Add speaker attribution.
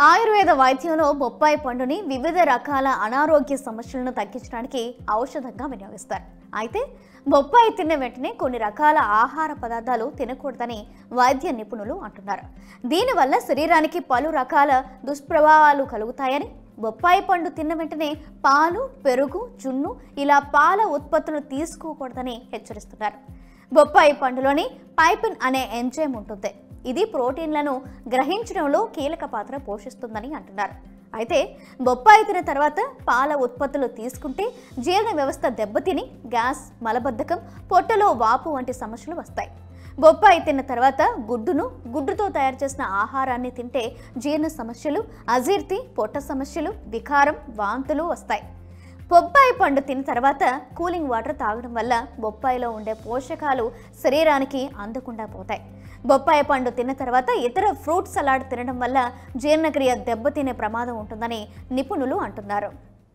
Speaker 1: ఆయుర్వేద వైద్యంలో బొప్పాయి పండుని వివిధ రకాల అనారోగ్య సమస్యలను తగ్గించడానికి ఔషధంగా వినియోగిస్తారు. అయితే బొప్పాయి తిన్న వెంటనే కొన్ని రకాల ఆహార పదార్థాలు తినకూడదని వైద్య నిపుణులు అంటున్నారు. దీనివల్ల శరీరానికి పలు రకాల దుష్ప్రభావాలు కలుగుతాయని, బొప్పాయి పండు తిన్న వెంటనే పాలు, పెరుగు, జున్ను ఇలా పాల ఉత్పత్తులు తీసుకోకూడదని హెచ్చరిస్తున్నారు. బొప్పాయి పండులోని పైపిన్ అనే ఎంజైమ్ ఉంటుంది. ఇది ప్రోటీన్లను గ్రహించడంలో కీలక పాత్ర పోషిస్తుందని అంటున్నారు. అయితే బొప్పాయి తిన్న తర్వాత పాల ఉత్పత్తులు తీసుకుంటే జీర్ణ వ్యవస్థ దెబ్బతిని గ్యాస్, మలబద్ధకం, పొట్టలో వాపు వంటి సమస్యలు వస్తాయి. బొప్పాయి తిన్న తర్వాత గుడ్డుతో తయారు చేసిన ఆహారాన్ని తింటే జీర్ణ సమస్యలు, అజీర్తి, పొట్ట సమస్యలు, వికారం, వాంతులు వస్తాయి. బొప్పాయి పండు తిన్న తర్వాత కూలింగ్ వాటర్ తాగడం వల్ల బొప్పాయిలో ఉండే పోషకాలు శరీరానికి అందకుండా పోతాయి. బొప్పాయి పండు తిన్న తర్వాత ఇతర ఫ్రూట్ సలాడ్ తినడం వల్ల జీర్ణక్రియ దెబ్బతినే ప్రమాదం ఉంటుందని నిపుణులు అంటున్నారు.